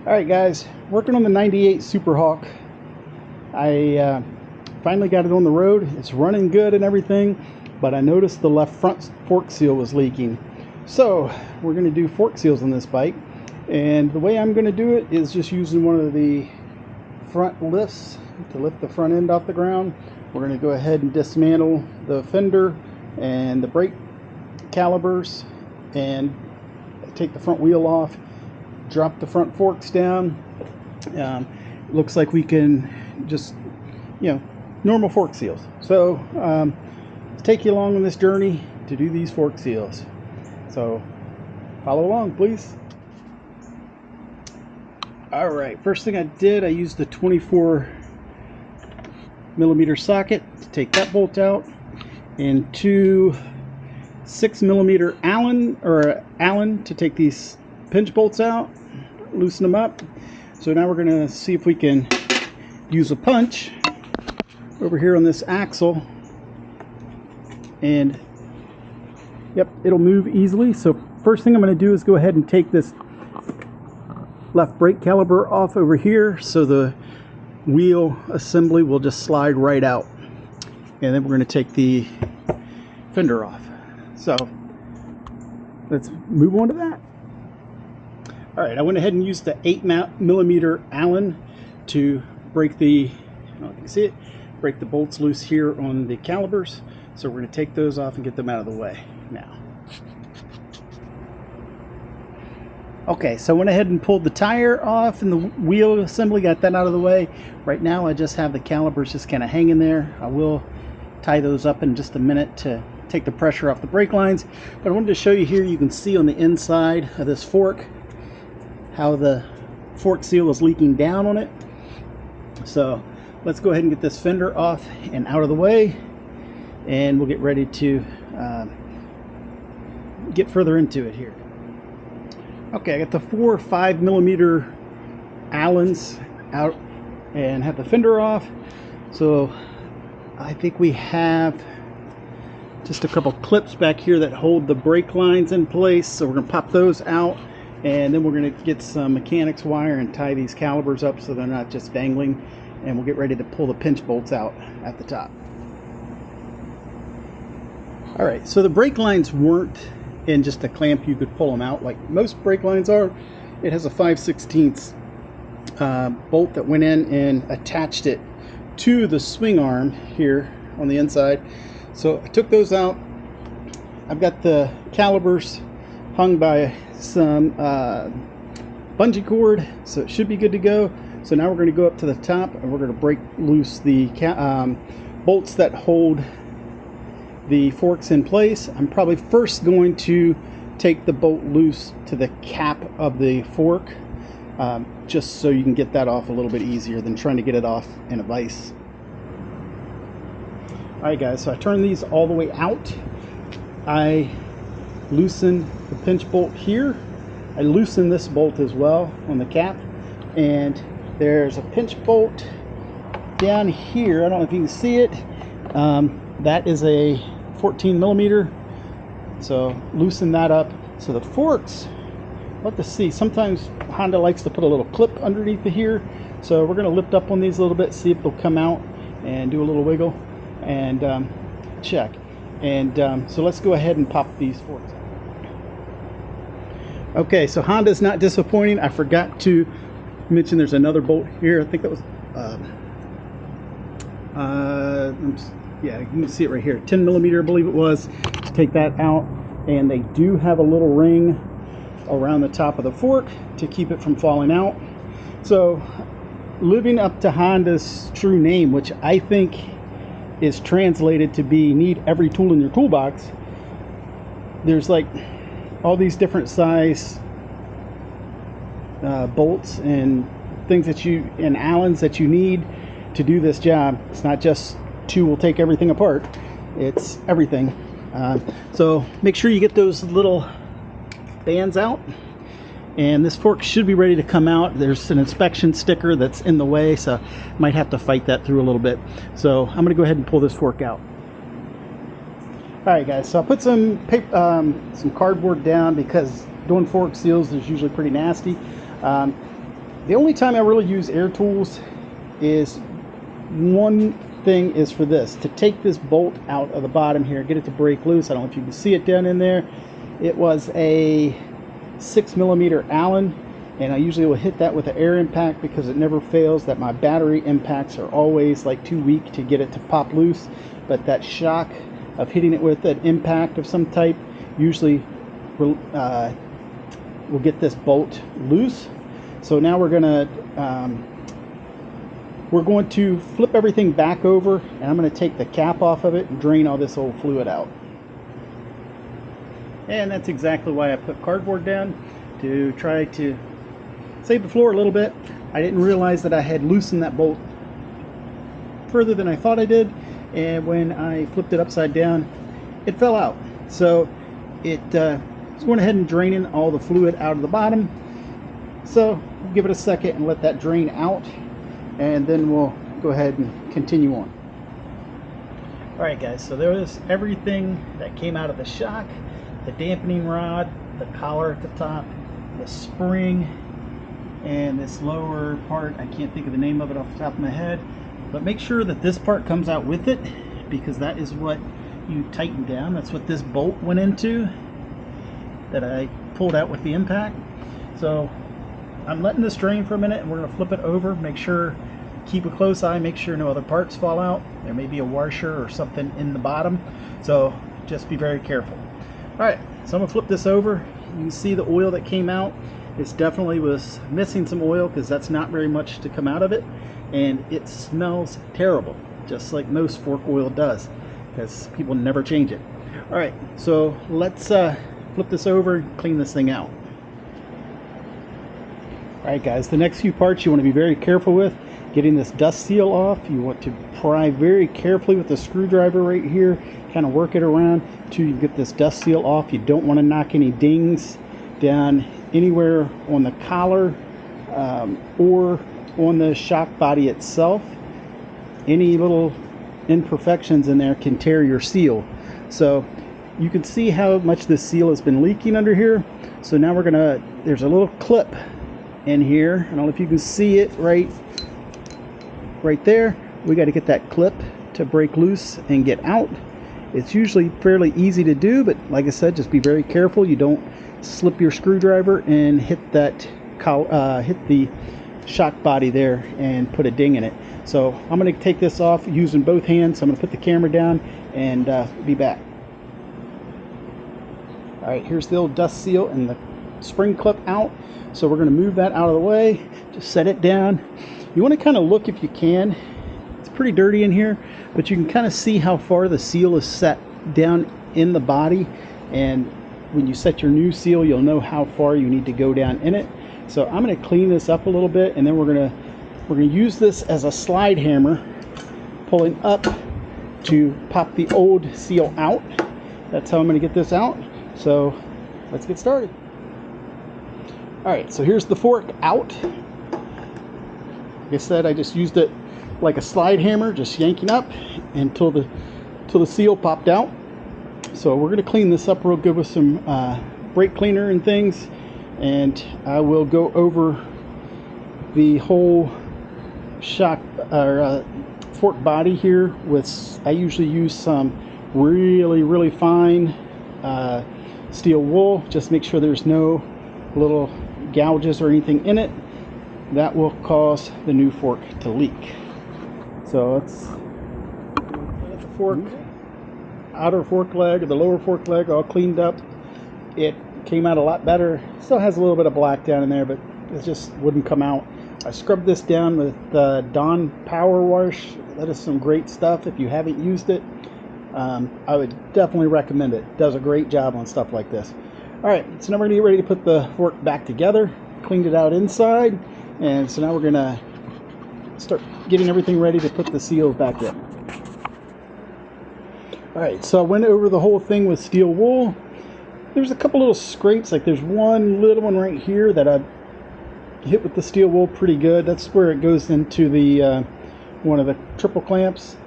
Alright guys, working on the 98 Superhawk. I finally got it on the road. It's running good and everything, but I noticed the left front fork seal was leaking. So we're going to do fork seals on this bike, and the way I'm going to do it is just using one of the front lifts to lift the front end off the ground. We're going to go ahead and dismantle the fender and the brake calipers and take the front wheel off, drop the front forks down. Looks like we can just, normal fork seals. So let's take you along on this journey to do these fork seals. So follow along, please. All right, first thing I did, I used the 24 millimeter socket to take that bolt out, and two 6 millimeter Allen to take these pinch bolts out, loosen them up. So now we're going to see if we can use a punch over here on this axle, and yep, it'll move easily. So first thing I'm going to do is go ahead and take this left brake caliper off over here, so the wheel assembly will just slide right out, and then we're going to take the fender off. So let's move on to that. All right, I went ahead and used the 8 millimeter Allen to break the, I don't know if you can see it, break the bolts loose here on the calipers. So we're going to take those off and get them out of the way now. Okay, so I went ahead and pulled the tire off and the wheel assembly, got that out of the way. Right now I just have the calipers just kind of hanging there. I will tie those up in just a minute to take the pressure off the brake lines. But I wanted to show you here, you can see on the inside of this fork how the fork seal is leaking down on it. So let's go ahead and get this fender off and out of the way, and we'll get ready to get further into it here. Okay, I got the 4 or 5 millimeter Allens out and have the fender off. So I think we have just a couple clips back here that hold the brake lines in place. So we're going to pop those out, and then we're going to get some mechanics wire and tie these calipers up so they're not just dangling, and we'll get ready to pull the pinch bolts out at the top. All right, so the brake lines weren't in just a clamp you could pull them out like most brake lines are. It has a 5/16 bolt that went in and attached it to the swing arm here on the inside. So I took those out. I've got the calipers hung by some bungee cord, so it should be good to go. So now we're going to go up to the top and we're going to break loose the bolts that hold the forks in place. I'm probably first going to take the bolt loose to the cap of the fork, just so you can get that off a little bit easier than trying to get it off in a vise. Alright guys, so I turned these all the way out. I loosen the pinch bolt here. I loosen this bolt as well on the cap, and there's a pinch bolt down here. I don't know if you can see it. That is a 14 millimeter. So loosen that up. So the forks, I'll have to see. Sometimes Honda likes to put a little clip underneath here. So we're going to lift up on these a little bit, see if they'll come out, and do a little wiggle and check. And so let's go ahead and pop these forks out. Okay, so Honda's not disappointing. I forgot to mention there's another bolt here. I think that was yeah, you can see it right here, 10 millimeter I believe it was. Take that out, and they do have a little ring around the top of the fork to keep it from falling out. So living up to Honda's true name, which I think is translated to be need every tool in your toolbox, there's like all these different size bolts and things that and Allens that you need to do this job. It's not just two will take everything apart, it's everything. So make sure you get those little bands out, and this fork should be ready to come out. There's an inspection sticker that's in the way, so might have to fight that through a little bit. So I'm going to go ahead and pull this fork out. All right guys, so I put some paper, some cardboard down, because doing fork seals is usually pretty nasty. The only time I really use air tools is one thing is for this, to take this bolt out of the bottom here, get it to break loose. I don't know if you can see it down in there. It was a 6mm Allen, and I usually will hit that with an air impact because it never fails that my battery impacts are always like too weak to get it to pop loose. But that shock of hitting it with an impact of some type usually will get this bolt loose. So now we're going to flip everything back over, and I'm going to take the cap off of it and drain all this old fluid out. And that's exactly why I put cardboard down, to try to save the floor a little bit. I didn't realize that I had loosened that bolt further than I thought I did, and when I flipped it upside down, it fell out. So it was going ahead and draining all the fluid out of the bottom. So we'll give it a second and let that drain out, and then we'll go ahead and continue on. Alright guys, so there is everything that came out of the shock: the dampening rod, the collar at the top, the spring, and this lower part. I can't think of the name of it off the top of my head, but make sure that this part comes out with it, because that is what you tighten down. That's what this bolt went into that I pulled out with the impact. So I'm letting this drain for a minute, and we're going to flip it over. Make sure, keep a close eye, make sure no other parts fall out. There may be a washer or something in the bottom, so just be very careful. Alright, so I'm going to flip this over. You can see the oil that came out. This definitely was missing some oil, because that's not very much to come out of it, and it smells terrible, just like most fork oil does, because people never change it. Alright, so let's flip this over and clean this thing out. Alright guys, the next few parts you want to be very careful with. Getting this dust seal off, you want to pry very carefully with the screwdriver right here, kind of work it around till you get this dust seal off. You don't want to knock any dings down anywhere on the collar or on the shock body itself. Any little imperfections in there can tear your seal. So you can see how much this seal has been leaking under here. So now there's a little clip in here. I don't know if you can see it right there. We got to get that clip to break loose and get out. It's usually fairly easy to do, but like I said, just be very careful you don't slip your screwdriver and hit the shock body there and put a ding in it. So I'm going to take this off using both hands. I'm going to put the camera down and be back. Alright, here's the old dust seal and the spring clip out. So we're going to move that out of the way, just set it down. You want to kind of look, if you can. It's pretty dirty in here, but you can kind of see how far the seal is set down in the body, and when you set your new seal, you'll know how far you need to go down in it. So I'm going to clean this up a little bit, and then we're going to use this as a slide hammer, pulling up to pop the old seal out. That's how I'm going to get this out. So let's get started. Alright, so here's the fork out. Like I said, I just used it like a slide hammer, just yanking up until the seal popped out. So we're going to clean this up real good with some brake cleaner and things, and I will go over the whole shock or fork body here with, I usually use some really fine steel wool. Just make sure there's no little gouges or anything in it that will cause the new fork to leak. So let's get the fork, outer fork leg or the lower fork leg all cleaned up. It came out a lot better. Still has a little bit of black down in there, but it just wouldn't come out. I scrubbed this down with Dawn Power Wash. That is some great stuff. If you haven't used it, I would definitely recommend it. It does a great job on stuff like this. Alright, so now we're going to get ready to put the fork back together. Cleaned it out inside, and so now we're going to start getting everything ready to put the seals back in. Alright, so I went over the whole thing with steel wool. There's a couple little scrapes, like there's one little one right here that I hit with the steel wool pretty good. That's where it goes into the one of the triple clamps.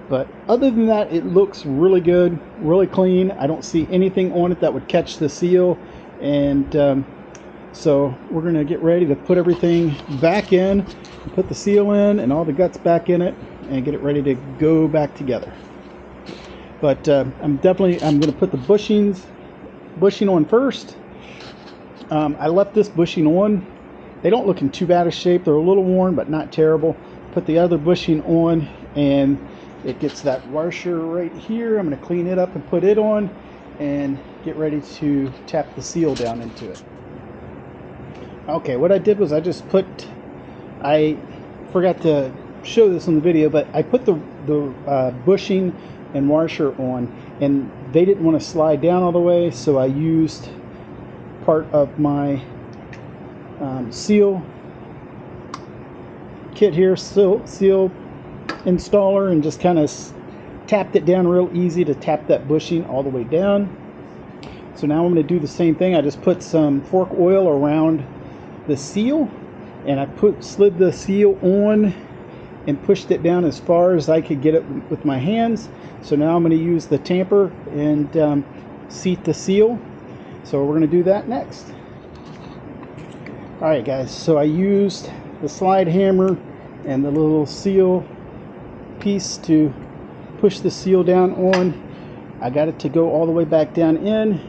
But other than that, it looks really good, really clean. I don't see anything on it that would catch the seal, and So we're going to get ready to put everything back in, put the seal in and all the guts back in it, and get it ready to go back together. But I'm going to put the bushing on first. I left this bushing on. They don't look in too bad a shape. They're a little worn, but not terrible. Put the other bushing on, and it gets that washer right here. I'm going to clean it up and put it on, and get ready to tap the seal down into it. Okay, what I did was I forgot to show this on the video, but I put the bushing and washer on, and they didn't want to slide down all the way, so I used part of my seal kit here, seal installer, and just kind of tapped it down real easy to tap that bushing all the way down. So now I'm going to do the same thing. I just put some fork oil around the seal, and I slid the seal on and pushed it down as far as I could get it with my hands. So now I'm going to use the tamper and seat the seal. So we're going to do that next. Alright guys, so I used the slide hammer and the little seal piece to push the seal down on. I got it to go all the way back down in.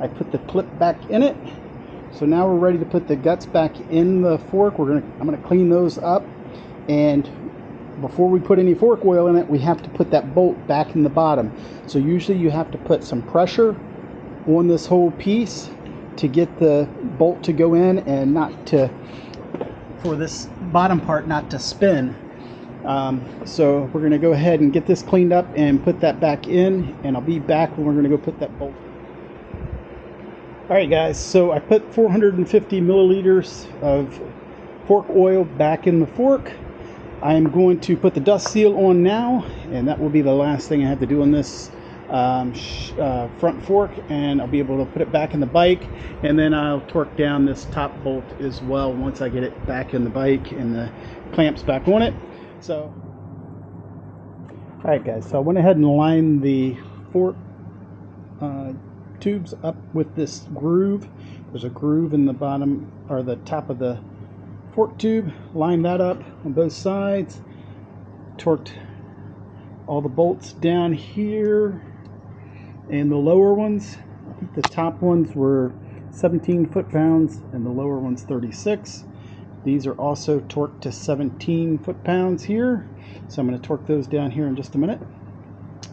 I put the clip back in it. So now we're ready to put the guts back in the fork. I'm going to clean those up, and before we put any fork oil in it, we have to put that bolt back in the bottom. So usually you have to put some pressure on this whole piece to get the bolt to go in, and for this bottom part not to spin. So we're going to go ahead and get this cleaned up and put that back in, and I'll be back when we're going to go put that bolt. Alright guys, so I put 450 milliliters of fork oil back in the fork. I'm going to put the dust seal on now, and that will be the last thing I have to do on this front fork, and I'll be able to put it back in the bike, and then I'll torque down this top bolt as well once I get it back in the bike and the clamps back on it. So alright guys, so I went ahead and lined the fork tubes up with this groove. There's a groove in the bottom or the top of the fork tube. Line that up on both sides. Torqued all the bolts down here, and the lower ones, I think the top ones were 17 foot-pounds and the lower ones 36. These are also torqued to 17 foot-pounds here, so I'm going to torque those down here in just a minute,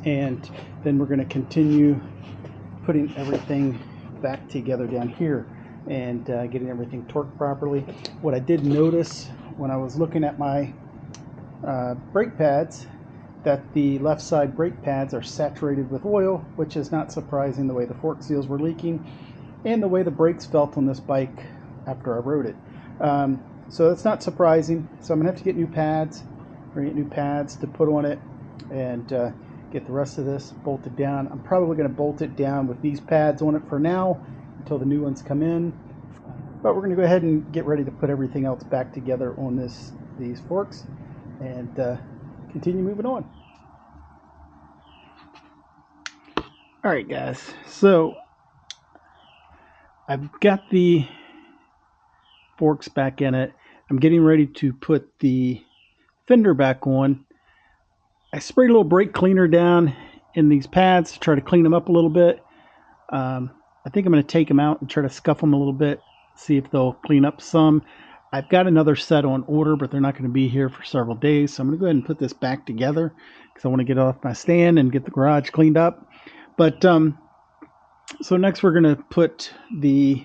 and then we're going to continue putting everything back together down here and getting everything torqued properly. What I did notice when I was looking at my brake pads, that the left side brake pads are saturated with oil, which is not surprising the way the fork seals were leaking and the way the brakes felt on this bike after I rode it. So that's not surprising. So I'm gonna have to get new pads, to put on it, and get the rest of this bolted down. I'm probably going to bolt it down with these pads on it for now until the new ones come in. But we're going to go ahead and get ready to put everything else back together on these forks and continue moving on. Alright guys, so I've got the forks back in it. I'm getting ready to put the fender back on. I sprayed a little brake cleaner down in these pads to try to clean them up a little bit. I think I'm going to take them out and try to scuff them a little bit, see if they'll clean up some. I've got another set on order, but they're not going to be here for several days, so I'm going to go ahead and put this back together because I want to get off my stand and get the garage cleaned up. But so next we're going to put the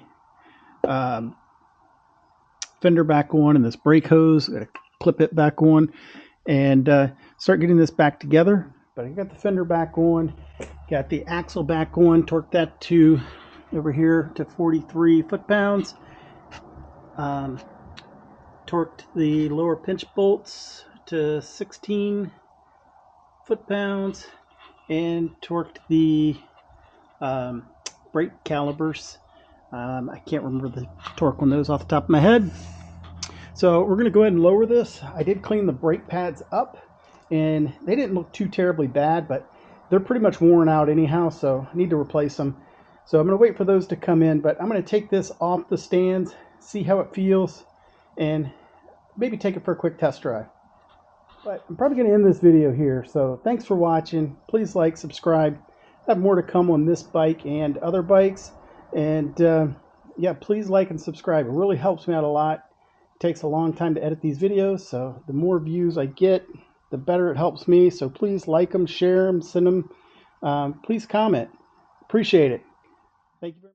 fender back on and this brake hose. Got to clip it back on and start getting this back together. But I got the fender back on, got the axle back on, torqued that to over here to 43 foot-pounds. Torqued the lower pinch bolts to 16 foot-pounds and torqued the brake calipers. I can't remember the torque on those off the top of my head. So we're going to go ahead and lower this. I did clean the brake pads up, and they didn't look too terribly bad, but they're pretty much worn out anyhow, so I need to replace them. So I'm going to wait for those to come in, but I'm going to take this off the stands see how it feels, and maybe take it for a quick test drive. But I'm probably going to end this video here, so thanks for watching. Please like, subscribe. I have more to come on this bike and other bikes, and yeah, please like and subscribe. It really helps me out a lot. It takes a long time to edit these videos, so the more views I get, the better it helps me. So please like them, share them, send them. Please comment. Appreciate it. Thank you very much.